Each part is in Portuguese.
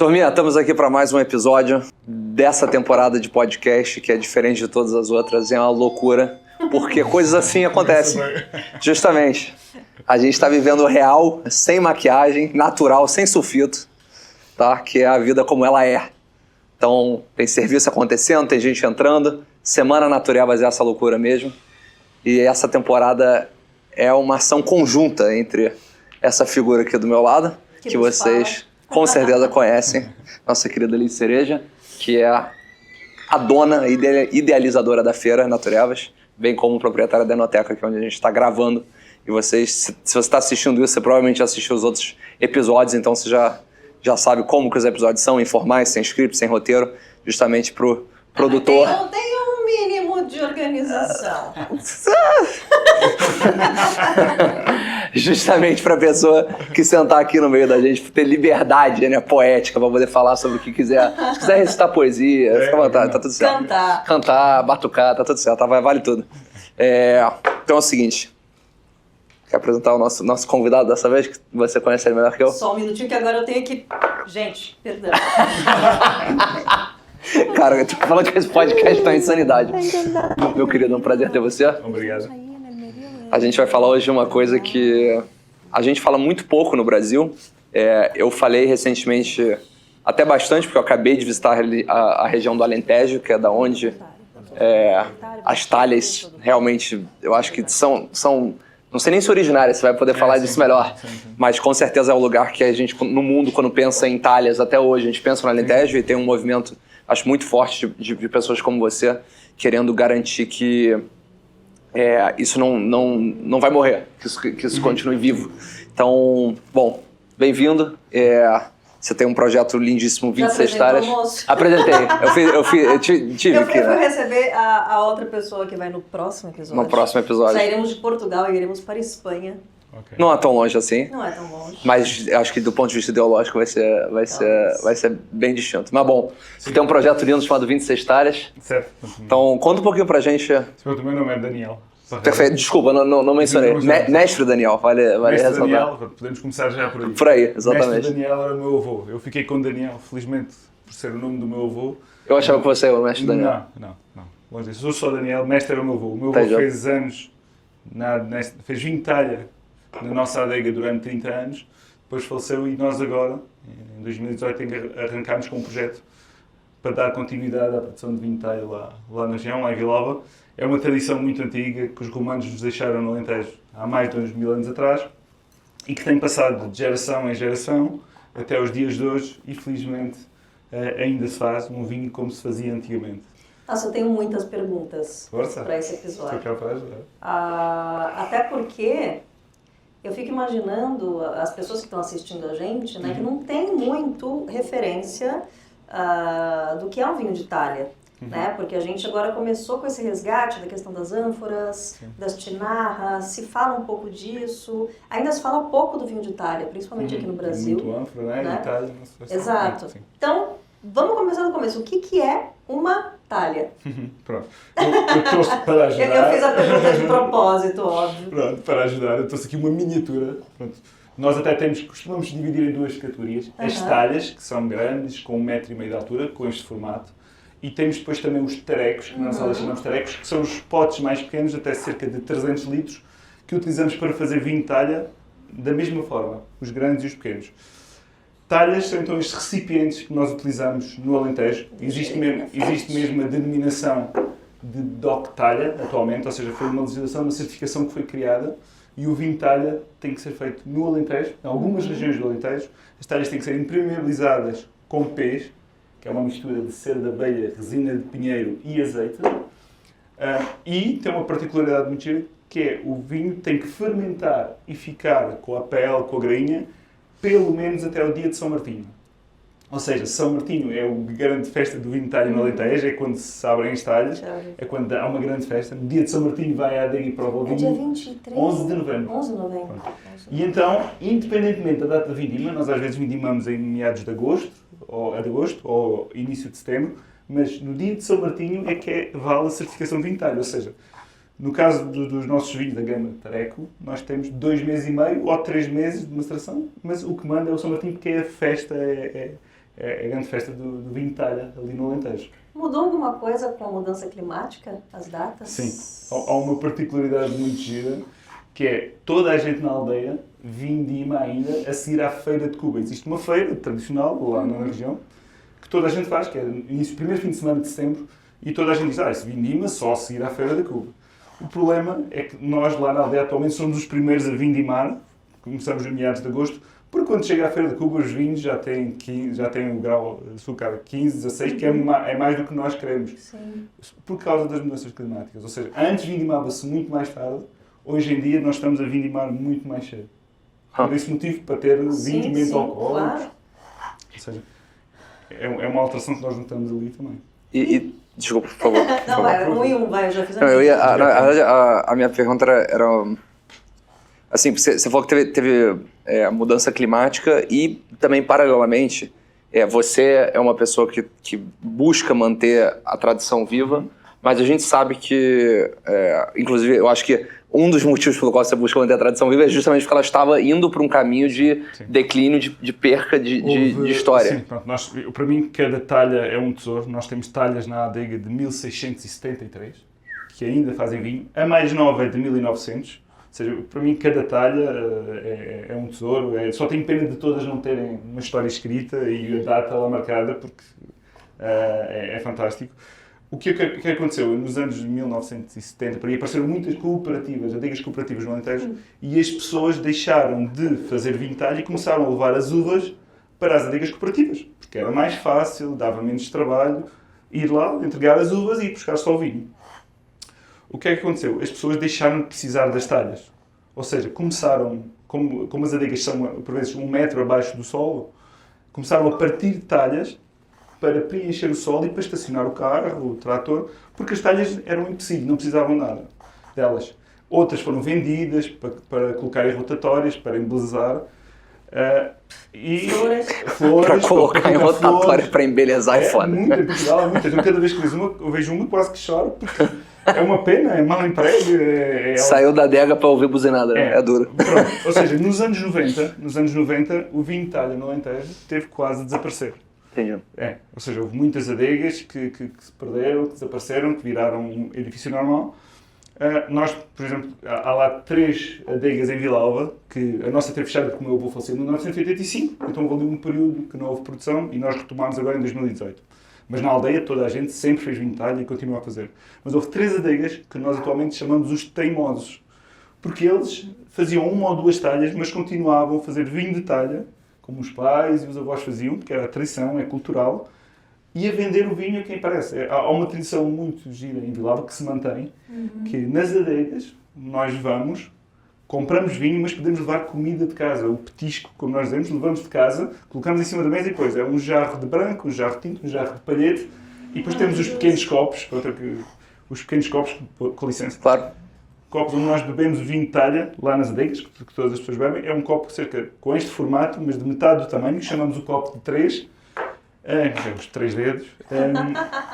Turminha, estamos aqui para mais um episódio dessa temporada de podcast que é diferente de todas as outras. É uma loucura, porque coisas assim acontecem. Justamente. A gente está vivendo o real, sem maquiagem, natural, sem sulfito, tá? Que é a vida como ela é. Então, tem serviço acontecendo, tem gente entrando. Semana Naturevas é essa loucura mesmo. E essa temporada é uma ação conjunta entre essa figura aqui do meu lado, que vocês com certeza conhecem, nossa querida Liz Cereja, que é a dona idealizadora da feira Naturevas, bem como proprietária da Enoteca, que é onde a gente está gravando. E vocês, se você está assistindo isso, você provavelmente já assistiu os outros episódios, então você já sabe como que os episódios são, informais, sem script, sem roteiro, justamente pro produtor. Tem um mínimo de organização. Justamente para a pessoa que sentar aqui no meio da gente ter liberdade, né, poética, para poder falar sobre o que quiser. Se quiser recitar poesia, fica à vontade, tá tudo certo. Cantar, batucar, tá tudo certo, tá, vale tudo. Então é o seguinte, quer apresentar o nosso convidado dessa vez, que você conhece ele melhor que eu? Só um minutinho que agora eu tenho que... Gente, perdão. Cara, eu tô falando que esse podcast tá em insanidade. Meu querido, é um prazer ter você. Obrigado. A gente vai falar hoje de uma coisa que a gente fala muito pouco no Brasil. Eu falei recentemente, até bastante, porque eu acabei de visitar a região do Alentejo, que é da onde as talhas realmente, eu acho que são não sei nem se originárias, você vai poder falar disso melhor, mas com certeza é o lugar que a gente, no mundo, quando pensa em talhas, até hoje, a gente pensa no Alentejo e tem um movimento, acho muito forte de pessoas como você, querendo garantir que isso não vai morrer, que isso continue vivo. Então, bom, bem-vindo. Você tem um projeto lindíssimo, 26 hectares. Apresentei. Eu tive aqui, né? Eu fui receber a outra pessoa que vai no próximo episódio. No próximo episódio. Sairemos de Portugal e iremos para a Espanha. Okay. Não é tão longe assim. Não é tão longe. Mas acho que do ponto de vista ideológico vai ser bem distinto. Mas bom, você tem um projeto lindo chamado 26 hectares. Certo. Então, conta um pouquinho pra gente. O meu nome é Daniel. Perfeito, desculpa, não mencionei. Mestre Daniel, vale Mestre ressaltar. Daniel, podemos começar já por aí. Por aí, exatamente. Mestre Daniel era o meu avô. Eu fiquei com Daniel, felizmente, por ser o nome do meu avô. Eu achava que você era o Mestre Daniel. Não. Longe disso. Eu sou só Daniel, mestre era o meu avô. O meu avô fez anos, fez 20 talha na nossa adega durante 30 anos. Depois faleceu e nós agora, em 2018, arrancámos com um projeto para dar continuidade à produção de vinho de talha lá na região, lá em Vilova. É uma tradição muito antiga que os romanos nos deixaram no Alentejo há mais de 2000 anos atrás e que tem passado de geração em geração até os dias de hoje e felizmente ainda se faz um vinho como se fazia antigamente. Nossa, eu tenho muitas perguntas para esse episódio. Estou cá para ajudar. Até porque eu fico imaginando as pessoas que estão assistindo a gente, né, que não tem muito referência do que é um vinho de talha. Né? Porque a gente agora começou com esse resgate da questão das ânforas, das tinarras, se fala um pouco disso, ainda se fala pouco do vinho de talha, principalmente aqui no Brasil. Muito ânfora, né? Itália, exato. Então, vamos começar do começo. O que é uma talha? Pronto. Eu trouxe para ajudar. Eu fiz a pergunta de propósito, óbvio. Pronto, para ajudar, eu trouxe aqui uma miniatura. Pronto. Nós até costumamos dividir em duas categorias. As talhas, que são grandes, com 1,5 m de altura, com este formato. E temos depois também os tarecos, que nós chamamos tarecos, que são os potes mais pequenos, até cerca de 300 litros, que utilizamos para fazer vinho de talha da mesma forma, os grandes e os pequenos. Talhas são então estes recipientes que nós utilizamos no Alentejo. Existe mesmo a denominação de DOC talha atualmente, ou seja, foi uma legislação, uma certificação que foi criada, e o vinho de talha tem que ser feito no Alentejo, em algumas regiões do Alentejo. As talhas têm que ser impermeabilizadas com pês, que é uma mistura de cera de abelha, resina de pinheiro e azeite. E tem uma particularidade muito gira, que é o vinho tem que fermentar e ficar com a pele, com a grainha, pelo menos até o dia de São Martinho. Ou seja, São Martinho é a grande festa do vinho de talha no Alentejo, é quando se abrem as talhas, é quando há uma grande festa. No dia de São Martinho vai à adega e prova o vinho. É dia 23? 11 de novembro. 11 de novembro. E então, independentemente da data de vindima, nós às vezes vindimamos em meados de agosto, ou início de setembro, mas no dia de São Martinho é que vale a certificação de vinho de talha. Ou seja, no caso dos nossos vinhos da gama Tareco, nós temos 2 meses e meio ou 3 meses de maceração, mas o que manda é o São Martinho, porque é a festa, é é a grande festa do vinho de talha ali no Alentejo. Mudou alguma coisa com a mudança climática, as datas? Sim, há uma particularidade muito gira, que é toda a gente na aldeia vindima ainda a seguir à Feira de Cuba. Existe uma feira tradicional lá na região, que toda a gente faz, que é no primeiro fim de semana de setembro, e toda a gente diz, isso vindima só a seguir à Feira de Cuba. O problema é que nós lá na aldeia atualmente somos os primeiros a vindimar, começamos em meados de agosto, porque quando chega à Feira de Cuba os vinhos já têm o grau de açúcar 15, 16, que é mais do que nós queremos. Sim. Por causa das mudanças climáticas. Ou seja, antes vindimava-se muito mais tarde, hoje em dia nós estamos a vindimar muito mais cedo. Por esse motivo, para ter vinhos menos alcoólicos. Claro. Ou seja, é uma alteração que nós notamos ali também. Desculpa, por favor. Não, vai, vai, eu já fiz a minha pergunta era assim, você falou que teve a mudança climática e também, paralelamente, você é uma pessoa que busca manter a tradição viva, mas a gente sabe que, inclusive, eu acho que um dos motivos pelo qual você busca manter a tradição viva é justamente porque ela estava indo para um caminho de declínio, de perca de história. Sim, pronto, para mim, cada talha é um tesouro. Nós temos talhas na adega de 1673, que ainda fazem vinho. A mais nova é de 1900. Ou seja, para mim, cada talha é um tesouro. Só tenho pena de todas não terem uma história escrita e a data lá marcada, porque é fantástico. O que aconteceu? Nos anos 1970, por aí apareceram muitas cooperativas, adegas cooperativas no Alentejo, e as pessoas deixaram de fazer vinho de talha e começaram a levar as uvas para as adegas cooperativas, porque era mais fácil, dava menos trabalho, ir lá, entregar as uvas e ir buscar só o vinho. O que é que aconteceu? As pessoas deixaram de precisar das talhas. Ou seja, começaram, como as adegas são, por vezes, 1 metro abaixo do solo, começaram a partir de talhas para preencher o solo e para estacionar o carro, o trator, porque as talhas eram um empecilho, não precisavam nada delas. Outras foram vendidas para colocar em rotatórias, para embelezar. Flores para colocar em rotatória, para embelezar é foda. Muito em Portugal, muitas. Cada vez que eu vejo uma, quase que choro, porque é uma pena, é mau emprego. Saiu da adega para ouvir buzinada, é duro. Pronto. Ou seja, nos anos 90, o vinho de talha no Alentejo teve quase a desaparecer. Entendi. Ou seja, houve muitas adegas que se perderam, que desapareceram, que viraram um edifício normal. Nós, por exemplo, há lá 3 adegas em Vila Alva, que a nossa teve fechada porque o meu avô faleceu em 1985, então houve ali um período que não houve produção e nós retomámos agora em 2018. Mas na aldeia toda a gente sempre fez vinho de talha e continua a fazer. Mas houve 3 adegas que nós atualmente chamamos os teimosos, porque eles faziam 1 ou 2 talhas, mas continuavam a fazer vinho de talha, como os pais e os avós faziam, porque era a tradição, é cultural, e a vender o vinho a quem parece. Há uma tradição muito gira em Vila Alva que se mantém, que nas adegas nós vamos, compramos vinho, mas podemos levar comida de casa. O petisco, como nós dizemos, levamos de casa, colocamos em cima da mesa e depois é um jarro de branco, um jarro de tinto, um jarro de palhete, e depois temos os pequenos copos, com licença. Claro. Copos onde nós bebemos o vinho de talha, lá nas adegas, que todas as pessoas bebem, é um copo com este formato, mas de metade do tamanho, que chamamos o copo de 3, os 3 dedos,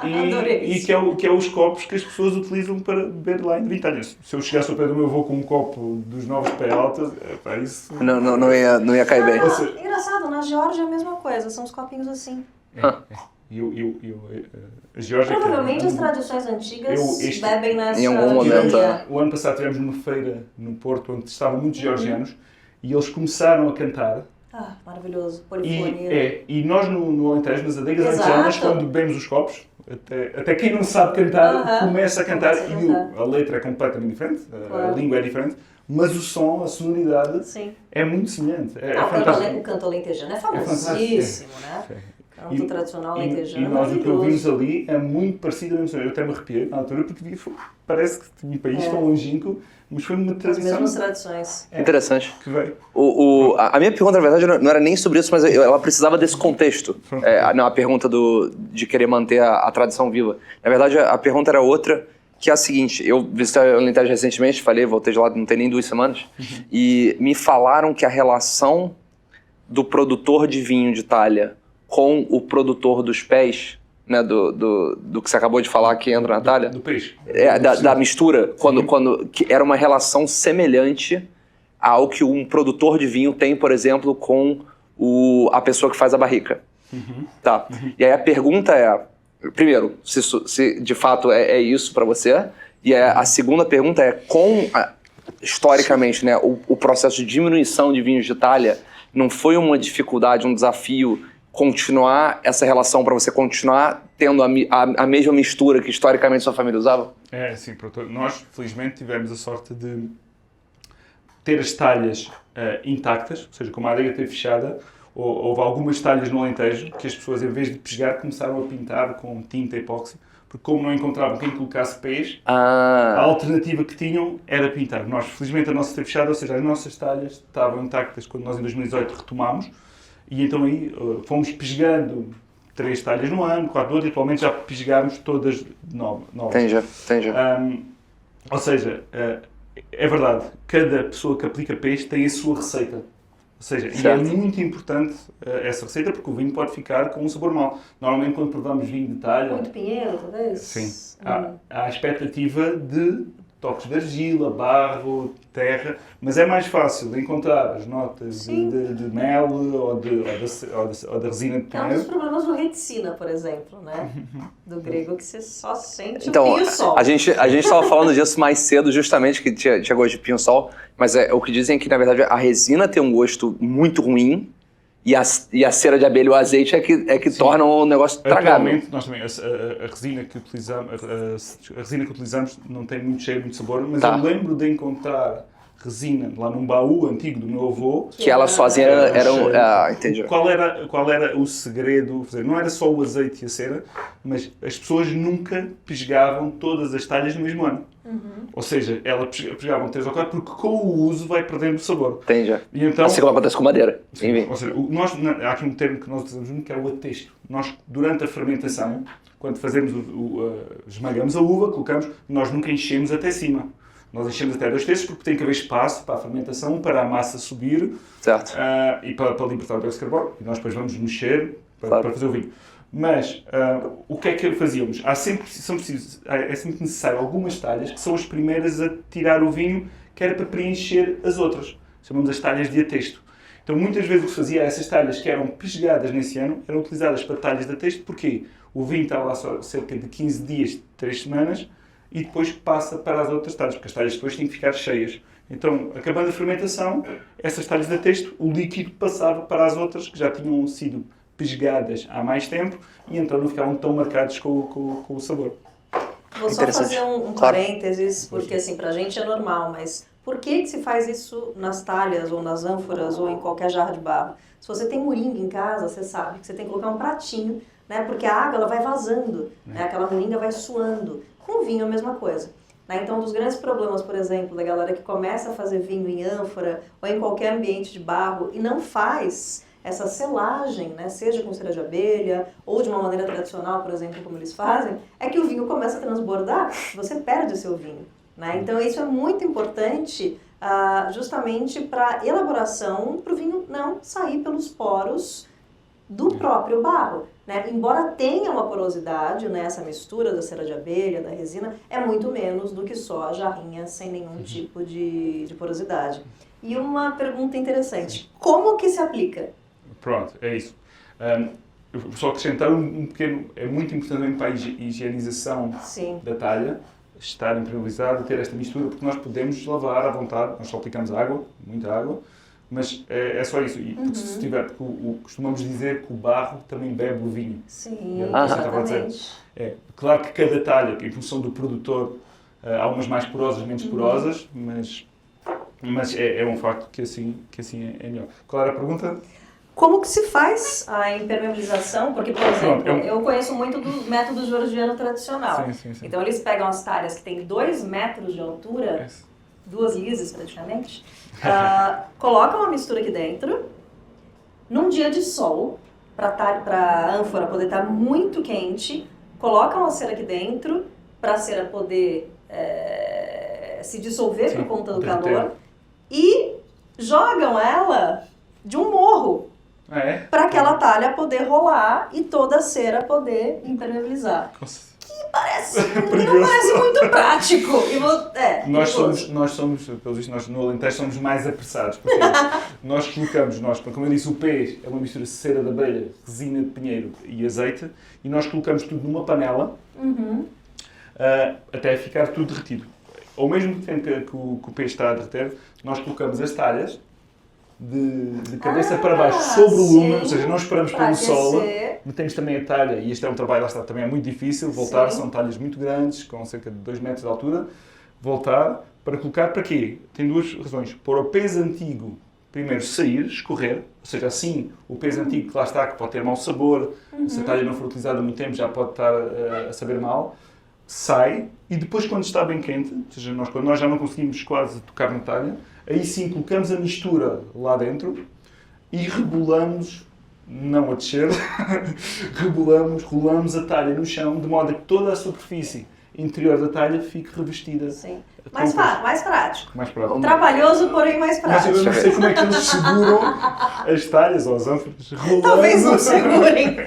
e que é os copos que as pessoas utilizam para beber lá em vinho de talha. Se eu chegasse ao pé do meu avô com um copo dos novos pé alta, isso... Não ia cair bem. Engraçado, na Geórgia é a mesma coisa, são os copinhos assim. A Geórgia, provavelmente as tradições antigas bebem nessa... Em algum momento. O ano passado tivemos numa feira no Porto onde estavam muitos georgianos e eles começaram a cantar. Maravilhoso, polifonia. E nós no Alentejo, nas adegas alentejanas, quando bebemos os copos, até quem não sabe cantar, começa a cantar. E a letra é completamente diferente, a língua é diferente, mas o som, a sonoridade é muito semelhante. O canto alentejano é famosíssimo, né? Canto tradicional alentejano. E nós o que ouvimos ali é muito parecido a mesma. Eu até me arrepiei na altura porque parece que um país tão longínquo, mas foi uma tradição. As mesmas tradições. Interessante. Que veio. A minha pergunta, na verdade, não era nem sobre isso, mas ela precisava desse contexto. A pergunta de querer manter a tradição viva. Na verdade, a pergunta era outra, que é a seguinte. Eu visitei o Alentejo recentemente, voltei de lá não tem nem 2 semanas, e me falaram que a relação do produtor de vinho de talha com o produtor dos pés, né, do que você acabou de falar que entra na talha. Do peixe. Da mistura, que era uma relação semelhante ao que um produtor de vinho tem, por exemplo, com a pessoa que faz a barrica. Tá. E aí a pergunta é, primeiro, se de fato é isso para você, e a segunda pergunta é, historicamente, né, o processo de diminuição de vinhos de talha não foi uma dificuldade, um desafio continuar essa relação para você continuar tendo a mesma mistura que historicamente sua família usava? Sim. Nós, felizmente, tivemos a sorte de ter as talhas intactas, ou seja, como a adega esteve fechada, houve algumas talhas no Alentejo que as pessoas, em vez de pescar, começaram a pintar com tinta epóxi, porque como não encontravam quem colocasse pés, a alternativa que tinham era pintar. Nós, felizmente, a nossa esteve fechada, ou seja, as nossas talhas estavam intactas quando nós, em 2018, retomámos, e então aí fomos pesgando 3 talhas no ano, 4 outras, e atualmente já pesgámos todas novas. Entendi. Ou seja, é verdade, cada pessoa que aplica peixe tem a sua receita. Ou seja, e é muito importante essa receita, porque o vinho pode ficar com um sabor mau. Normalmente, quando provamos vinho de talha... Muito pinheiro, talvez? Sim. Há a expectativa de toques de argila, barro, terra, mas é mais fácil encontrar as notas de mel ou da resina de pinheiro. É um dos problemas do reticina, por exemplo, né? Do grego, que você só sente então, o pinho-sol. A gente estava falando disso mais cedo, justamente, que tinha gosto de pinho-sol, mas o que dizem é que, na verdade, a resina tem um gosto muito ruim, e a cera de abelha e o azeite é que tornam o negócio tragável. Atualmente, nós também, a resina que utilizamos não tem muito cheiro, muito sabor, mas eu lembro de encontrar resina lá num baú antigo do meu avô. Que ela sozinha era entendi. Qual era o segredo? Não era só o azeite e a cera, mas as pessoas nunca pesgavam todas as talhas no mesmo ano. Ou seja, elas pegavam 3 ou 4 porque com o uso vai perdendo o sabor. Entendi. E então, assim como acontece com madeira. Ou seja, há aqui um termo que nós utilizamos muito que é o atesto. Nós, durante a fermentação, quando fazemos esmagamos a uva, colocamos, nós nunca enchemos até cima. Nós enchemos até 2/3 porque tem que haver espaço para a fermentação, para a massa subir e para libertar o dióxido de carbono. E nós depois vamos mexer para fazer o vinho. Mas o que é que fazíamos? É sempre necessário algumas talhas que são as primeiras a tirar o vinho, que era para preencher as outras. Chamamos as talhas de atesto. Então muitas vezes o que se fazia, essas talhas que eram pesgadas nesse ano, eram utilizadas para talhas de atesto, porque o vinho estava lá só cerca de 15 dias, 3 semanas, e depois passa para as outras talhas, porque as talhas depois têm que ficar cheias. Então, acabando a fermentação, essas talhas de atesto, o líquido passava para as outras que já tinham sido pesgadas há mais tempo e então não ficavam tão marcados com o sabor. Vou só fazer um parênteses, porque assim, pra gente é normal, mas por que se faz isso nas talhas ou nas ânforas ou em qualquer jarra de barro? Se você tem moringa em casa, você sabe que você tem que colocar um pratinho, né? Porque a água ela vai vazando, né? Aquela moringa vai suando. Com o vinho é a mesma coisa. Né? Então, um dos grandes problemas, por exemplo, da galera que começa a fazer vinho em ânfora ou em qualquer ambiente de barro e não faz essa selagem, né, seja com cera de abelha ou de uma maneira tradicional, por exemplo, como eles fazem, é que o vinho começa a transbordar, você perde o seu vinho. Né? Então isso é muito importante justamente para elaboração, para o vinho não sair pelos poros do próprio barro. Né? Embora tenha uma porosidade, né, essa mistura da cera de abelha, da resina, é muito menos do que só a jarrinha sem nenhum tipo de porosidade. E uma pergunta interessante, como que se aplica? Pronto, é isso. Eu vou só acrescentar um pequeno... É muito importante para a higienização da talha, estar impermeabilizada, ter esta mistura, porque nós podemos lavar à vontade, nós só aplicamos água, muita água, mas é só isso. E porque se tiver, costumamos dizer que o barro também bebe o vinho. Sim, exatamente. Claro que cada talha, em função do produtor, há umas mais porosas, menos porosas, mas é um facto que assim é melhor. Qual era a pergunta? Como que se faz a impermeabilização? Porque, por exemplo, eu conheço muito do método georgiano tradicional. Sim. Então, eles pegam as talhas que têm 2 metros de altura, 2 lises praticamente, colocam a mistura aqui dentro, num dia de sol, para a ânfora poder estar muito quente, colocam a cera aqui dentro, para a cera poder se dissolver por conta do calor, e jogam ela de um morro. Para aquela talha poder rolar e toda a cera poder impermeabilizar. parece, não parece muito prático. Nós somos, pelo visto, nós no Alentejo somos mais apressados, porque nós colocamos, como eu disse, o peixe é uma mistura de cera de abelha, resina de pinheiro e azeite, e nós colocamos tudo numa panela, até ficar tudo derretido. Ao mesmo tempo que o peixe está a derreter, nós colocamos as talhas de cabeça para baixo sobre o lume, ou seja, não esperamos pelo sol, metemos também a talha, e este é um trabalho, lá está, também é muito difícil, voltar, são talhas muito grandes, com cerca de 2 metros de altura, voltar, para colocar para quê? Tem 2 razões. Pôr o peso antigo, primeiro sair, escorrer, ou seja, assim, o peso antigo que lá está, que pode ter mau sabor, se a talha não for utilizada há muito tempo já pode estar a saber mal, sai, e depois quando está bem quente, ou seja, quando nós já não conseguimos quase tocar na talha, aí sim colocamos a mistura lá dentro e rebolamos, não a descer, rolamos a talha no chão, de modo a que toda a superfície interior da talha fique revestida. Sim. Mais prático. Mais prático. Trabalhoso, porém mais prático. Mas eu não sei como é que eles seguram as talhas ou as ânforas. Talvez não segurem.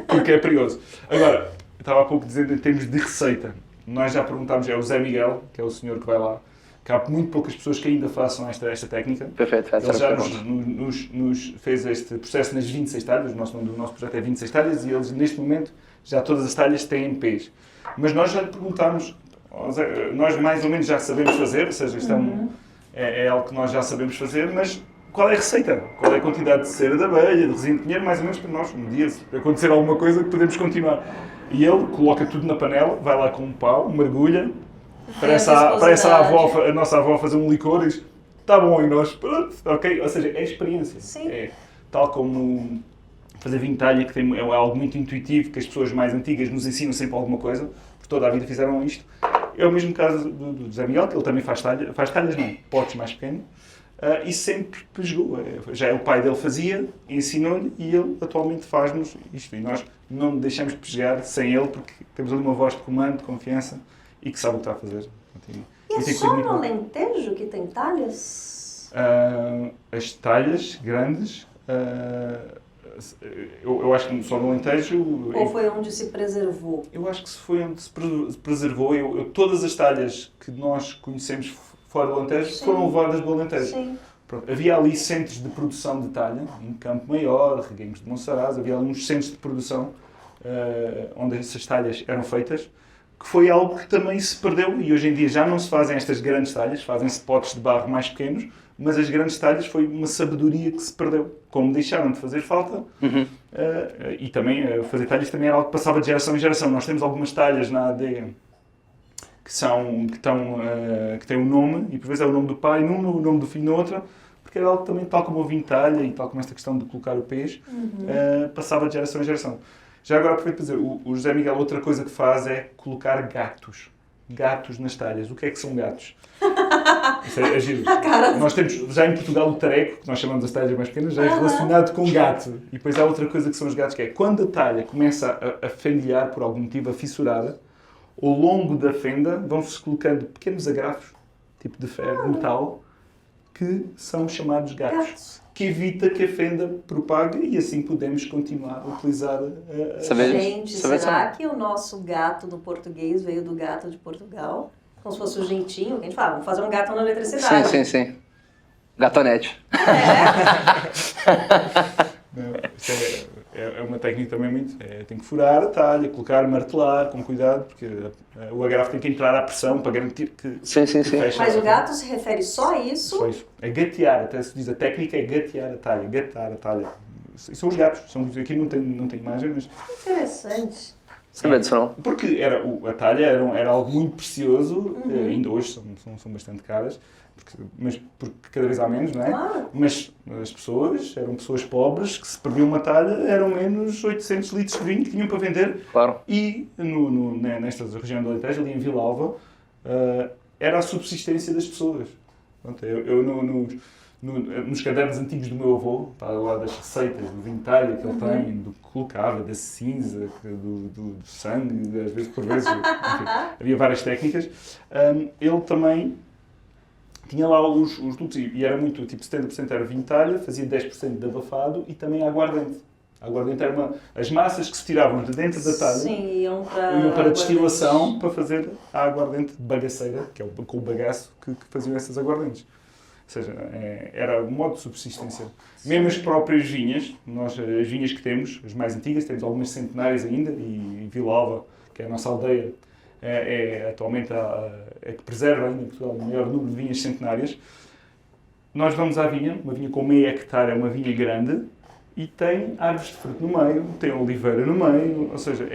Porque é perigoso. Agora, eu estava há pouco dizendo em termos de receita. Nós já perguntámos, é o Zé Miguel, que é o senhor que vai lá, que há muito poucas pessoas que ainda façam esta técnica. Perfeito. Ele já nos fez este processo nas 26 talhas, o nome do nosso projeto é 26 talhas, e eles neste momento já todas as talhas têm pés. Mas nós já lhe perguntámos, nós mais ou menos já sabemos fazer, ou seja, isto é algo que nós já sabemos fazer, mas qual é a receita? Qual é a quantidade de cera de abelha, de resina de pinheiro, mais ou menos para nós, um dia, se acontecer alguma coisa, que podemos continuar. E ele coloca tudo na panela, vai lá com um pau, mergulha, parece a nossa avó fazer um licor e diz, está bom, e nós, pronto, ok? Ou seja, é experiência. Sim. É tal como fazer vinho de talha, que é algo muito intuitivo, que as pessoas mais antigas nos ensinam sempre alguma coisa, porque toda a vida fizeram isto. É o mesmo caso do Zé Miguel, que ele também faz talhas não, potes mais pequenos, e sempre pesgou. Já o pai dele fazia, ensinou-lhe, e ele atualmente faz-nos isto. E nós não deixamos de pesgar sem ele, porque temos ali uma voz de comando, de confiança, e que sabe o que está a fazer. E é só no Alentejo que tem talhas? As talhas grandes, eu acho que só no Alentejo... Ou foi onde se preservou? Eu acho que foi onde se preservou. Todas as talhas que nós conhecemos fora do Alentejo foram levadas do Alentejo. Sim. Pronto, havia ali centros de produção de talha, em Campo Maior, Reguengos de Monsaraz, havia ali uns centros de produção onde essas talhas eram feitas, que foi algo que também se perdeu, e hoje em dia já não se fazem estas grandes talhas, fazem-se potes de barro mais pequenos, mas as grandes talhas foi uma sabedoria que se perdeu. Como deixaram de fazer falta, e também fazer talhas também era algo que passava de geração em geração. Nós temos algumas talhas na AD que têm um nome, e por vezes é o nome do pai numa, o nome do filho na outra, porque era algo que também, tal como o vinho de talha e tal como esta questão de colocar o peixe, passava de geração em geração. Já agora, aproveito para dizer, o José Miguel, outra coisa que faz é colocar gatos. Gatos nas talhas. O que é que são gatos? Isso é giro. Nós temos, já em Portugal, o tareco, que nós chamamos as talhas mais pequenas, já é relacionado com gato. E depois há outra coisa que são os gatos, que é quando a talha começa a fendilhar por algum motivo, a fissurada, ao longo da fenda vão-se colocando pequenos agrafos, tipo de ferro, de metal, que são chamados gatos. Que evita que a fenda propague e assim podemos continuar a utilizar Gente, será que o nosso gato do português veio do gato de Portugal? Como se fosse o jeitinho, que a gente fala, vamos fazer um gato na eletricidade. Sim. Gatonete. É uma técnica também muito... tem que furar a talha, colocar, martelar com cuidado, porque o agrafo tem que entrar à pressão para garantir que... Sim. Fecha. Mas o gato se refere só a isso? Só isso. É gatear, até se diz a técnica é gatear a talha, gatar a talha. E são os gatos. Aqui não tem imagem, mas... Interessante. Sabia disso não? Porque a talha era algo muito precioso, ainda hoje são bastante caras, mas porque cada vez há menos, não é? Claro. Mas as pessoas eram pessoas pobres que se perdiam uma talha, eram menos 800 litros de vinho que tinham para vender. Claro. E nesta região do Alentejo, ali em Vila Alva, era a subsistência das pessoas. Pronto, nos cadernos antigos do meu avô, está lá das receitas do vinho de talha que ele tem, do que colocava, da cinza, do sangue, às vezes por vezes, enfim, havia várias técnicas. Ele também tinha lá os dutos, e era muito, tipo 70% era vinho de talha, fazia 10% de abafado e também aguardente. A aguardente era as massas que se tiravam de dentro da talha. Sim, iam para destilação, para fazer a aguardente bagaceira, que é com o bagaço que faziam essas aguardentes. Ou seja, era um modo de subsistência. Sim. Mesmo as próprias vinhas, as vinhas que temos, as mais antigas, temos algumas centenárias ainda, e Vila Alva, que é a nossa aldeia, atualmente a que preserva ainda em Portugal o maior número de vinhas centenárias. Nós vamos à vinha, uma vinha com meio hectare, é uma vinha grande, e tem árvores de fruto no meio, tem oliveira no meio, ou seja,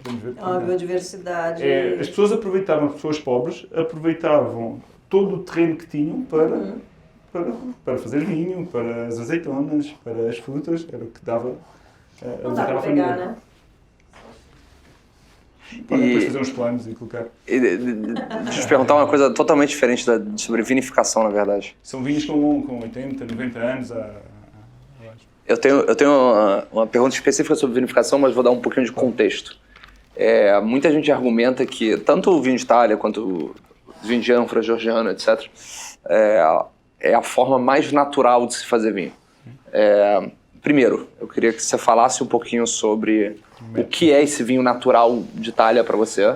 vamos ver, uma biodiversidade. As pessoas aproveitavam, as pessoas pobres, aproveitavam todo o terreno que tinham para fazer vinho, para as azeitonas, para as frutas, era o que dava não dá para pegar, né? Podem depois fazer uns planos e colocar. Deixa eu te perguntar uma coisa totalmente diferente sobre vinificação, na verdade. São vinhos com 80, 90 anos. Eu tenho uma pergunta específica sobre vinificação, mas vou dar um pouquinho de contexto. Muita gente argumenta que tanto o vinho de Itália quanto o vinho de ânfora, georgiano, etc., é a forma mais natural de se fazer vinho. Primeiro, eu queria que você falasse um pouquinho sobre o que é esse vinho natural de Itália para você.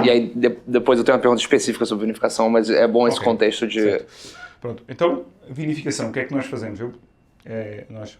E aí depois eu tenho uma pergunta específica sobre vinificação, mas é bom esse contexto de... Certo. Pronto, então, vinificação, o que é que nós fazemos? Nós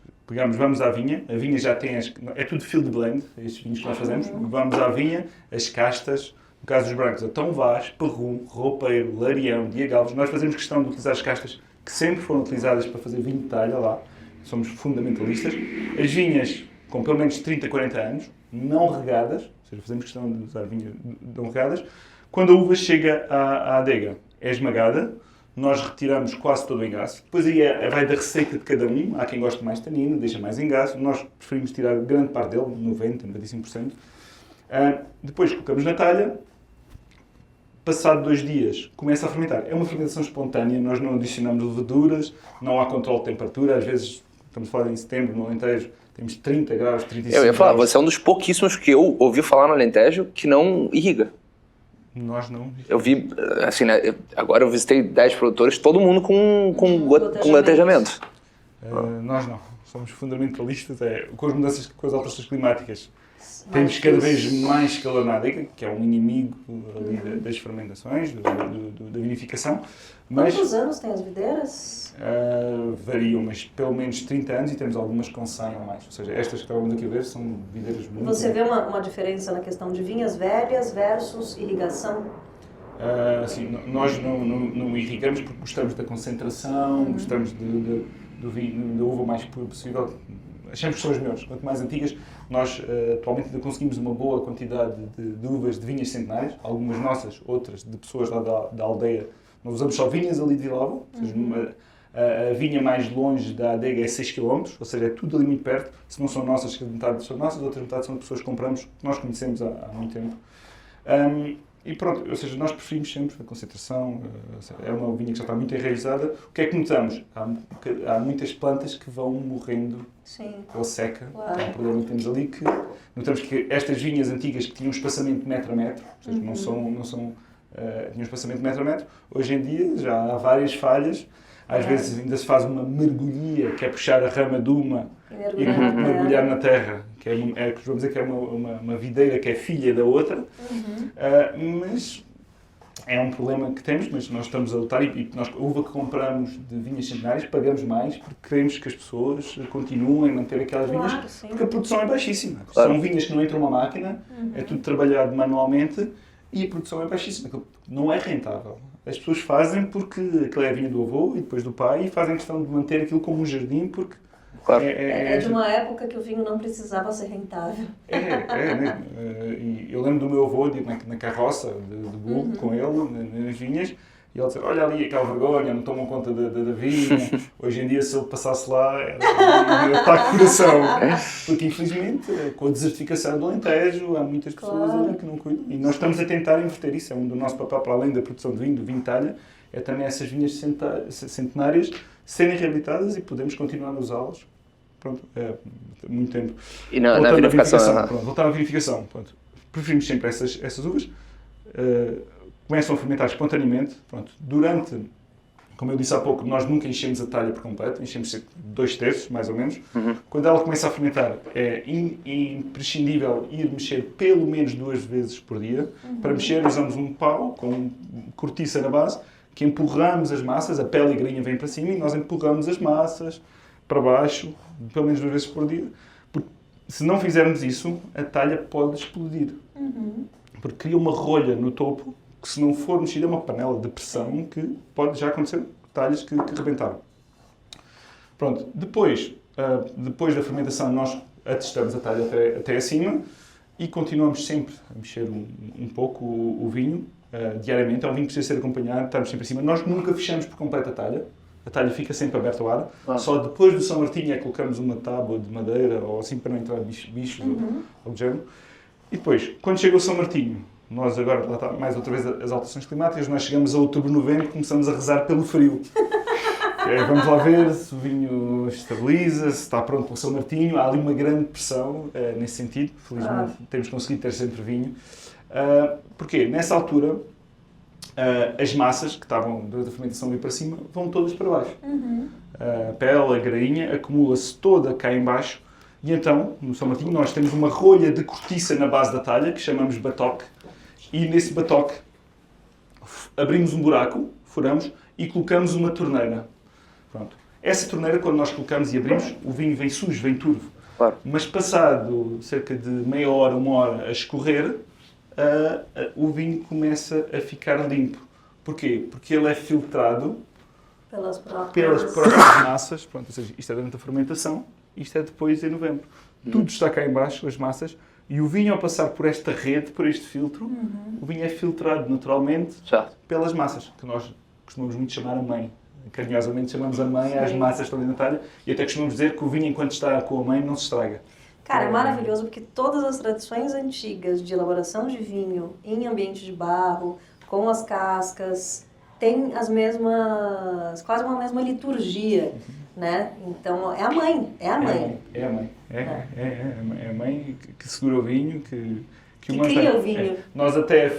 vamos à vinha, a vinha já tem é tudo field blend, estes vinhos que nós fazemos. Vamos à vinha, as castas, no caso dos brancos, a Tom Vaz, Perrum, Roupeiro, Larião, Diagalves. Nós fazemos questão de utilizar as castas que sempre foram utilizadas para fazer vinho de talha lá. Somos fundamentalistas. As vinhas com pelo menos 30, 40 anos, não regadas, ou seja, fazemos questão de usar vinhas não regadas. Quando a uva chega à adega, é esmagada, nós retiramos quase todo o engaço. Depois aí vai da receita de cada um. Há quem goste mais de tanino, deixa mais engaço. Nós preferimos tirar grande parte dele, 90, 95%. Depois colocamos na talha. Passado 2 dias, começa a fermentar. É uma fermentação espontânea, nós não adicionamos leveduras, não há controle de temperatura. Às vezes, estamos a falar em setembro, no Alentejo, temos 30 graus, 35 Eu ia falar, graus. você é um dos pouquíssimos que eu ouvi falar no Alentejo que não irriga. Nós não. Eu vi, assim, né, agora eu visitei 10 produtores, todo mundo com gotejamento. Nós não. Somos fundamentalistas, com as mudanças, com as alterações climáticas. Temos cada vez mais calor na adega, que é um inimigo ali das fermentações, da vinificação. Mas, quantos anos têm as videiras? Variam, mas pelo menos 30 anos e temos algumas com 100 ou mais. Ou seja, estas que estávamos aqui a ver são videiras muito... Você vê uma diferença na questão de vinhas velhas versus irrigação? Assim, nós não irrigamos porque gostamos da concentração, gostamos do vinho, da uva mais pura possível. Achamos que são as melhores. Quanto mais antigas, nós atualmente ainda conseguimos uma boa quantidade de uvas de vinhas centenárias, algumas nossas, outras de pessoas lá da aldeia. Nós usamos só vinhas ali de Vila Alva, ou seja, a vinha mais longe da adega é 6 km, ou seja, é tudo ali muito perto. Se não são nossas, metade são nossas, outras metade são de pessoas que compramos, que nós conhecemos há muito tempo. E pronto, ou seja, nós preferimos sempre a concentração, é uma vinha que já está muito enraizada. O que é que notamos? Há muitas plantas que vão morrendo pela seca. Claro. É um problema que temos ali, que notamos que estas vinhas antigas que tinham um espaçamento de metro a metro, ou seja, tinham um espaçamento de metro a metro, hoje em dia já há várias falhas. Às vezes ainda se faz uma mergulhia, que é puxar a rama de uma e mergulhar na terra, vamos dizer que é uma videira que é filha da outra, mas é um problema que temos, mas nós estamos a lutar e nós, a uva que compramos de vinhas centenárias, pagamos mais porque queremos que as pessoas continuem a manter aquelas vinhas, porque a produção é baixíssima. Claro. São vinhas que não entram uma máquina, é tudo trabalhado manualmente e a produção é baixíssima, não é rentável. As pessoas fazem porque aquilo é a vinha do avô e depois do pai e fazem questão de manter aquilo como um jardim porque... Claro. É de uma época que o vinho não precisava ser rentável. Né? E eu lembro do meu avô de ir na carroça de burro com ele, nas vinhas, e ele dizia, olha ali aquela vergonha, não tomam conta da vinha. Hoje em dia, se ele passasse lá, era ataque de coração. Porque, infelizmente, com a desertificação do Alentejo, há muitas pessoas ali que não cuidam. E nós estamos a tentar inverter isso. É um do nosso papel, para além da produção de vinho, do vinho talha, é também essas vinhas centenárias serem reabilitadas e podemos continuar a usá-las. Pronto, muito tempo. E na vinificação? Voltar à vinificação. Pronto. Preferimos sempre essas uvas. Começam a fermentar espontaneamente. Pronto. Durante Como eu disse há pouco, nós nunca enchemos a talha por completo, enchemos 2/3, mais ou menos. Quando ela começa a fermentar, é imprescindível ir mexer pelo menos 2 vezes por dia. Para mexer, usamos um pau com cortiça na base, que empurramos as massas, a pele e a grainha vêm para cima e nós empurramos as massas para baixo, pelo menos 2 vezes por dia. Porque se não fizermos isso, a talha pode explodir. Porque cria uma rolha no topo, que se não for mexida é uma panela de pressão que pode já acontecer talhas que rebentaram. Pronto, depois da fermentação nós atestamos a talha até acima e continuamos sempre a mexer um pouco o vinho diariamente. É um vinho que precisa ser acompanhado, estamos sempre acima. Nós nunca fechamos por completo a talha fica sempre aberta ao ar. Só depois do São Martinho é que colocamos uma tábua de madeira ou assim para não entrar bichos ou do género. E depois, quando chega o São Martinho, nós agora, lá está mais outra vez as alterações climáticas, nós chegamos a outubro, novembro e começamos a rezar pelo frio. Vamos lá ver se o vinho estabiliza, se está pronto para o São Martinho. Há ali uma grande pressão nesse sentido. Felizmente temos conseguido ter sempre vinho. Porquê? Nessa altura, as massas que estavam durante a fermentação ali para cima vão todas para baixo. A pele, a grainha, acumula-se toda cá em baixo. E então, no São Martinho, nós temos uma rolha de cortiça na base da talha, que chamamos batoque. E nesse batoque abrimos um buraco, furamos e colocamos uma torneira. Pronto. Essa torneira, quando nós colocamos e abrimos, o vinho vem sujo, vem turvo. Claro. Mas passado cerca de meia hora, 1 hora a escorrer, o vinho começa a ficar limpo. Porquê? Porque ele é filtrado pelas próprias massas. Pronto, ou seja, isto é durante a fermentação, isto é depois em novembro. Tudo está cá em baixo, as massas. E o vinho, ao passar por esta rede, por este filtro, o vinho é filtrado naturalmente pelas massas, que nós costumamos muito chamar a mãe. Carinhosamente chamamos a mãe às massas que estão dentro da talha e até costumamos dizer que o vinho, enquanto está com a mãe, não se estraga. Cara, é maravilhoso porque todas as tradições antigas de elaboração de vinho em ambiente de barro, com as cascas, têm as mesmas, quase uma mesma liturgia. Né? Então, é a mãe. É a mãe que segura o vinho, que cria o vinho. Nós até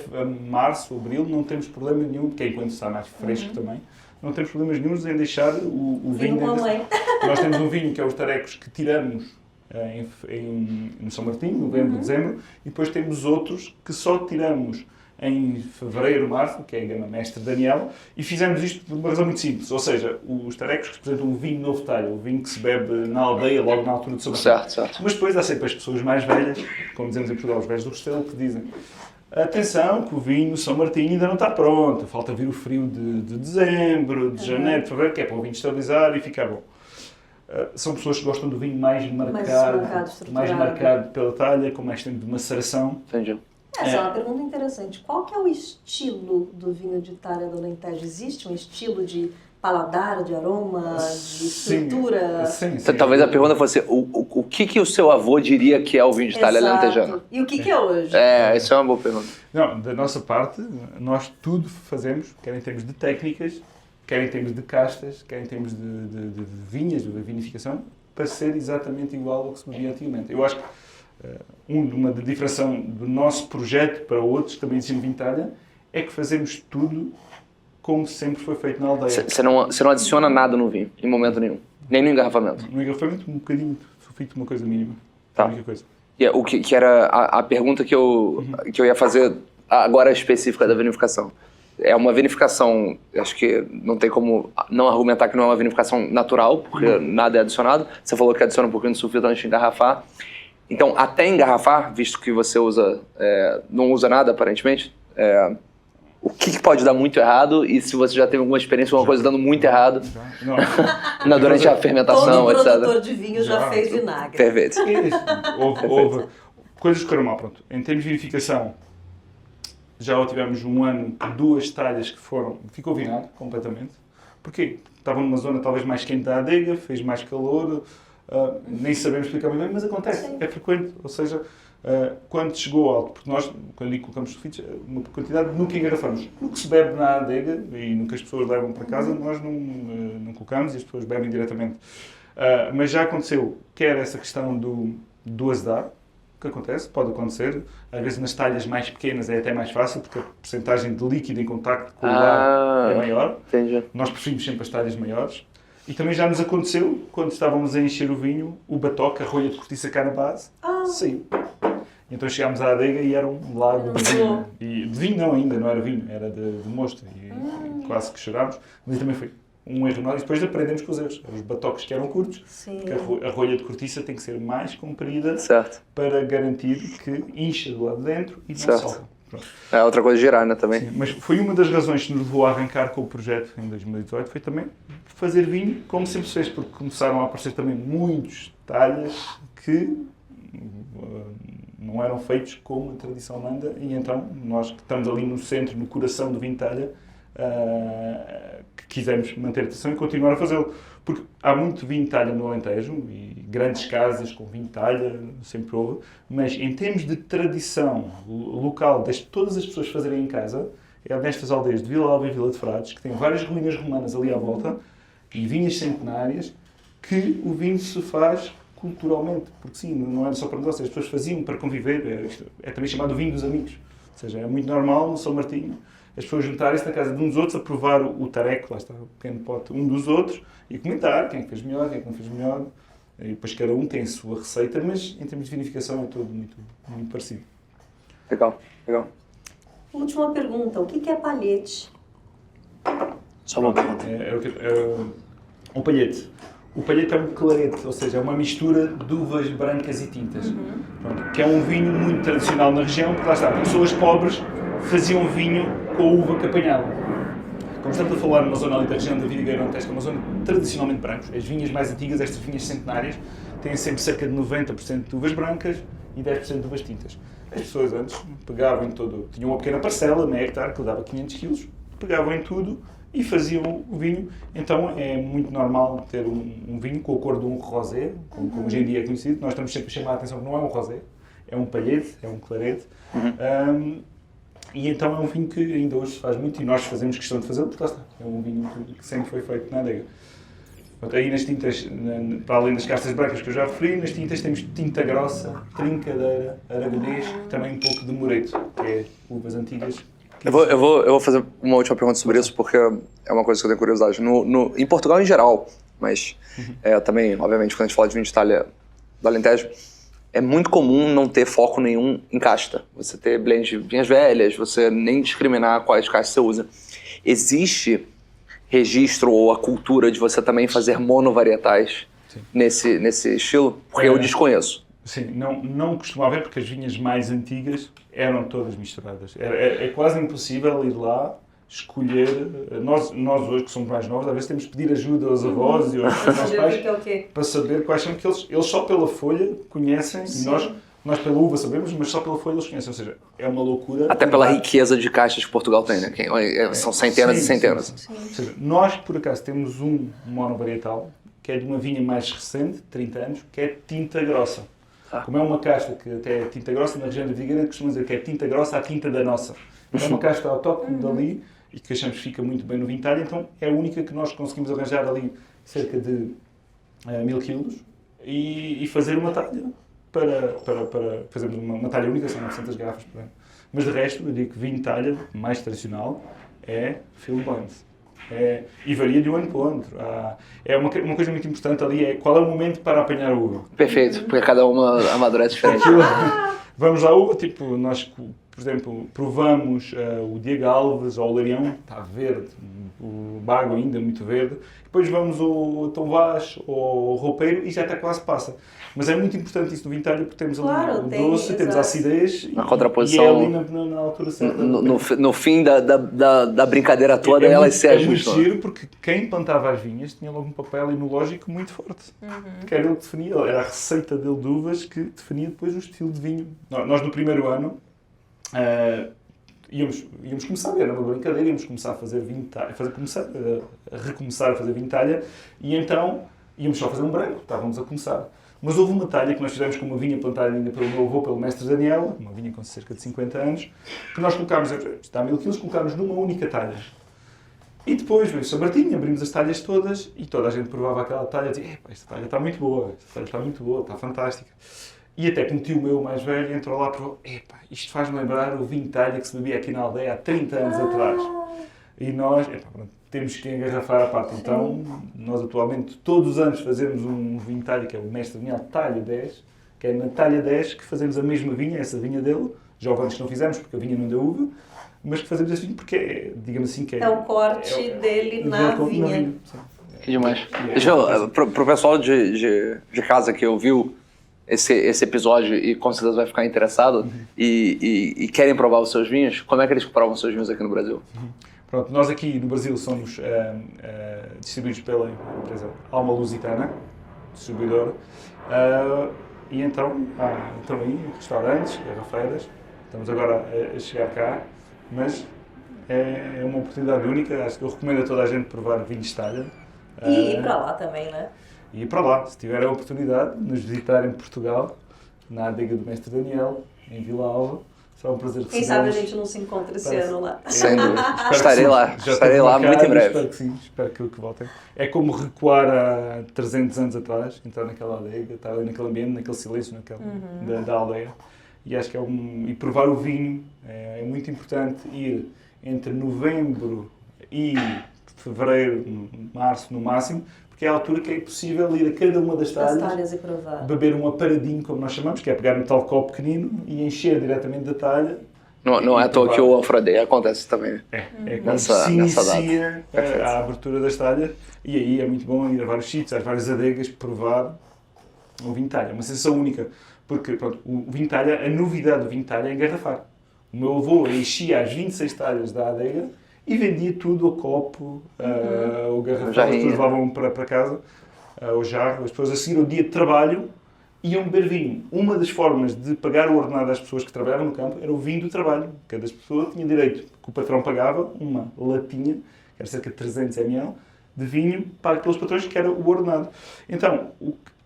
março, abril, não temos problema nenhum, porque é enquanto está mais fresco também, não temos problemas nenhum em deixar o vinho com a mãe. Nós temos um vinho que é os tarecos que tiramos no São Martinho, novembro, dezembro, e depois temos outros que só tiramos em fevereiro, março, que é a gama mestre Daniel, e fizemos isto por uma razão muito simples, ou seja, os tarecos representam um vinho novo talho, o vinho que se bebe na aldeia, logo na altura do São Martinho. Certo. Mas depois há sempre as pessoas mais velhas, como dizemos em Portugal, os velhos do Restelo, que dizem: atenção, que o vinho São Martinho ainda não está pronto, falta vir o frio de dezembro, de janeiro, de fevereiro, que é para o vinho estabilizar e ficar bom. São pessoas que gostam do vinho mais marcado pela talha, com mais tempo de maceração. Entendi. Essa é uma pergunta interessante. Qual que é o estilo do vinho de talha do Alentejo? Existe um estilo de paladar, de aroma, de estrutura? Sim. Talvez a pergunta fosse, o que o seu avô diria que é o vinho de talha alentejano? E o que é hoje? Isso é uma boa pergunta. Não, da nossa parte, nós tudo fazemos, quer em termos de técnicas, quer em termos de castas, quer em termos de vinhas, de vinificação, para ser exatamente igual ao que se bebia antigamente. Eu acho que uma diferenciação do nosso projeto para outros, também de vinho de talha, é que fazemos tudo como sempre foi feito na aldeia. Você não adiciona nada no vinho, em momento nenhum. Nem no engarrafamento. No engarrafamento, um bocadinho, foi feito uma coisa mínima. Tá. A única coisa. O que era a pergunta que eu ia fazer agora específica da vinificação. É uma vinificação, acho que não tem como não argumentar que não é uma vinificação natural, porque nada é adicionado. Você falou que adiciona um pouquinho de sulfito antes de engarrafar. Então, até engarrafar, visto que você não usa nada aparentemente, o que pode dar muito errado e se você já teve alguma experiência com uma coisa dando muito errado durante a fermentação, etc. Todo produtor de vinho já fez vinagre. Perfeito. Houve coisas que correram mal, pronto. Em termos de vinificação, já tivemos um ano, 2 talhas que ficou vinagre completamente. Porquê? Estava numa zona talvez mais quente da adega, fez mais calor, nem sabemos explicar muito bem, mas acontece, é frequente. Ou seja, quando chegou alto, porque nós, quando ali colocamos sulfitos, uma quantidade nunca engarrafamos. No que se bebe na adega e no que as pessoas levam para casa, nós não colocamos e as pessoas bebem diretamente. Mas já aconteceu, quer essa questão do azedar, o que acontece, pode acontecer. Às vezes nas talhas mais pequenas é até mais fácil, porque a porcentagem de líquido em contacto com o bar é maior. Entendi. Nós preferimos sempre as talhas maiores. E também já nos aconteceu, quando estávamos a encher o vinho, o batoque, a rolha de cortiça cá na base, saiu. Então chegámos à adega e era um lago de vinho. E de vinho não ainda, não era vinho, era de mosto. E quase que chorámos. Mas também foi um erro nosso. E depois aprendemos com os erros. Os batoques que eram curtos, porque a rolha de cortiça tem que ser mais comprida para garantir que incha do lado de dentro e não salta. É outra coisa girar, né, também. Sim, mas foi uma das razões que nos levou a arrancar com o projeto em 2018, foi também fazer vinho como sempre se fez, porque começaram a aparecer também muitos talhas que não eram feitos como a tradição manda, e então nós que estamos ali no centro, no coração do vinho de talha, que quisemos manter a tradição e continuar a fazê-lo. Porque há muito vinho de talha no Alentejo e grandes casas com vinho de talha, sempre houve, mas em termos de tradição local, de todas as pessoas fazerem em casa, é nestas aldeias de Vila Alva e Vila de Frades, que têm várias ruínas romanas ali à volta e vinhas centenárias, que o vinho se faz culturalmente. Porque sim, não era só para negócio, as pessoas faziam para conviver, é também chamado vinho dos amigos. Ou seja, é muito normal no São Martinho as pessoas juntarem-se na casa de uns dos outros a provar o tareco, lá está, o pequeno pote, um dos outros, e comentar quem é que fez melhor, quem é que não fez melhor. E depois cada um tem a sua receita, mas em termos de vinificação é tudo muito parecido. Legal, legal. Última pergunta, o que é palhete? Só uma pergunta. O palhete. O palhete é um clarete, ou seja, é uma mistura de uvas brancas e tintas. Pronto, que é um vinho muito tradicional na região, porque lá está, pessoas pobres faziam vinho com a uva que apanhavam. Como estamos a falar numa zona ali da região da Vidigueira Alentejo, que é uma zona tradicionalmente brancos, as vinhas mais antigas, estas vinhas centenárias, têm sempre cerca de 90% de uvas brancas e 10% de uvas tintas. As pessoas antes pegavam em todo, tinham uma pequena parcela, meio hectare, que dava 500 kg, pegavam em tudo e faziam o vinho. Então é muito normal ter um vinho com a cor de um rosé, como hoje em dia é conhecido. Nós estamos sempre a chamar a atenção que não é um rosé, é um palhete, é um clarete. E então é um vinho que ainda hoje se faz muito e nós fazemos questão de fazê-lo, porque lá está, é um vinho que sempre foi feito na adega. Aí nas tintas, para além das castas brancas que eu já referi, nas tintas temos tinta grossa, trincadeira, aragonês e também um pouco de moreto, que é uvas antigas. Eu vou fazer uma última pergunta sobre isso, porque é uma coisa que eu tenho curiosidade. Em Portugal em geral, mas também, obviamente, quando a gente fala de vinho de talha do Alentejo, é muito comum não ter foco nenhum em casta. Você ter blend de vinhas velhas, você nem discriminar quais castas você usa. Existe registro ou a cultura de você também fazer monovarietais nesse estilo? Porque eu desconheço. Sim, não costumava haver, porque as vinhas mais antigas eram todas misturadas. É quase impossível ir lá escolher. Nós hoje, que somos mais novos, às vezes temos que pedir ajuda aos avós e aos nossos pais para saber quais são, que eles só pela folha conhecem. Sim. E nós pela uva sabemos, mas só pela folha eles conhecem. Ou seja, é uma loucura. Até pela riqueza de caixas que Portugal tem, né? São centenas e centenas. Sim. Ou seja, nós, por acaso, temos um monovarietal, que é de uma vinha mais recente, 30 anos, que é tinta grossa. Como é uma casta que até é tinta grossa, na região da Vidigueira costumamos dizer que é tinta grossa, a tinta da nossa. É uma casta autóctone dali e que achamos que fica muito bem no vinho de talha, então é a única que nós conseguimos arranjar ali cerca de 1000 kg e fazer uma talha para fazermos uma talha única, são 900 garrafas por ano. Mas de resto, eu digo que vinho de talha mais tradicional é field blend. E varia de um ano para o outro. É uma coisa muito importante ali, é qual é o momento para apanhar a uva. Perfeito, porque cada uma amadurece diferente. Vamos à uva, tipo, nós, por exemplo, provamos o Diego Alves ou o Larião, está verde, o Bago ainda muito verde. Depois vamos ao Tom Vaz ou ao Roupeiro e já está quase passa. Mas é muito importante isso do vinho de talha, porque temos ali o doce, temos a acidez na contraposição, e é ali na altura certa. No fim da brincadeira toda, elas se ajustam. É muito giro, porque quem plantava as vinhas tinha logo um papel enológico muito forte. Que era ele que definia, era a receita dele de uvas que definia depois o estilo de vinho. Nós no primeiro ano íamos começar, era uma brincadeira, íamos começar a fazer vinho de talha, recomeçar a fazer vinho de talha, e então íamos só fazer um branco, estávamos a começar. Mas houve uma talha que nós fizemos com uma vinha plantada ainda pelo meu avô, pelo mestre Daniel, uma vinha com cerca de 50 anos, que nós colocámos, está a 1000 kg, colocámos numa única talha. E depois veio o São Martinho, abrimos as talhas todas e toda a gente provava aquela talha e dizia: esta talha está muito boa, esta talha está muito boa, está fantástica. E até que um tio meu mais velho entrou lá e falou: epá, isto faz-me lembrar o vinho de talha que se bebia aqui na aldeia há 30 anos atrás. E nós, epá, pronto, temos que engarrafar a parte. Então, nós atualmente, todos os anos, fazemos um vinho de talha, que é o Mestre Vinhal Talha 10, que é na Talha 10 que fazemos a mesma vinha, essa vinha dele. Já houve anos que não fizemos, porque a vinha não deu uva, mas que fazemos assim porque é, digamos assim, que É o corte dele na vinha. Que demais. Deixa eu, pro pessoal de casa que ouviu esse episódio e com certeza vai ficar interessado e querem provar os seus vinhos, como é que eles provam os seus vinhos aqui no Brasil? Pronto, nós aqui no Brasil somos distribuídos pela empresa Alma Lusitana, distribuidora, e então estão aí restaurantes, garrafeiras, estamos agora a chegar cá, mas é uma oportunidade única, acho que eu recomendo a toda a gente provar vinhos de talha. E ir para lá também, né? E ir para lá, se tiver a oportunidade de nos visitar em Portugal, na adega do Mestre Daniel, em Vila Alva, será um prazer Quem sabe a gente não se encontra esse ano lá. Sem dúvida. Estarei lá muito em breve. Espero que sim, espero que voltem. É como recuar há 300 anos atrás, entrar naquela adega, estar ali naquele ambiente, naquele silêncio da aldeia. E acho que e provar o vinho é muito importante. Ir entre novembro e fevereiro, março no máximo, porque é a altura que é possível ir a cada uma das talhas e provar. Beber um aparadinho, como nós chamamos, que é pegar um tal copo pequenino e encher diretamente da talha. Não é à toa que o Alfredo acontece também. É quando se inicia a abertura das talhas, e aí é muito bom ir a vários sítios, às várias adegas, provar o vinho talha. É uma sensação única, porque pronto, o vinho talha, a novidade do vinho talha é engarrafar. O meu avô enchia as 26 talhas da adega e vendia tudo ao copo, o garrafão, as pessoas levavam para casa, ao jarro, as pessoas a seguir ao dia de trabalho iam beber vinho. Uma das formas de pagar o ordenado às pessoas que trabalhavam no campo era o vinho do trabalho. Cada pessoa tinha direito, que o patrão pagava uma latinha, que era cerca de 300 ml, de vinho pago pelos patrões, que era o ordenado. Então,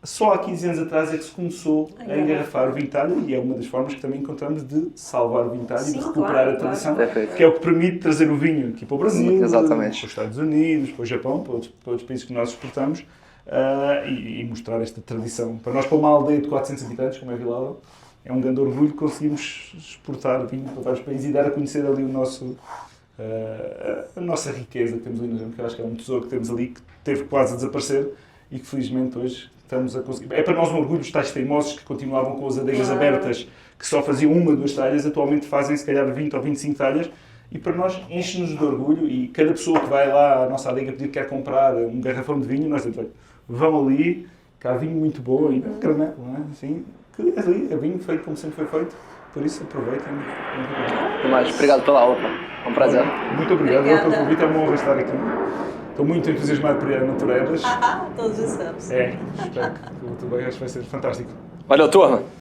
só há 15 anos atrás é que se começou a engarrafar o vinho talha, e é uma das formas que também encontramos de salvar o vinho talha e de recuperar a tradição, que é o que permite trazer o vinho aqui para o Brasil, para os Estados Unidos, para o Japão, para outros países que nós exportamos, e mostrar esta tradição. Para nós, para uma aldeia de 400 habitantes, como é Vila Alva, é um grande orgulho que conseguimos exportar vinho para vários países e dar a conhecer ali a nossa riqueza que temos ali no Japão, que eu acho que é um tesouro que temos ali, que teve quase a desaparecer e que felizmente hoje estamos a conseguir. É para nós um orgulho, os tais teimosos que continuavam com as adegas abertas, que só faziam 1 ou 2 talhas, atualmente fazem se calhar 20 ou 25 talhas, e para nós enche-nos de orgulho, e cada pessoa que vai lá à nossa adega pedir que quer comprar um garrafão de vinho, nós dizemos: vão ali, que há vinho muito bom, e caramelo, não é? Assim, que é vinho feito como sempre foi feito, por isso aproveitem. Mas obrigado pela aula, é um prazer. Muito obrigado pelo convite, é uma honra estar aqui. Estou muito entusiasmado por ir a Naturebas. Todos estamos. Espero que tudo bem, acho que vai ser fantástico. Valeu, turma!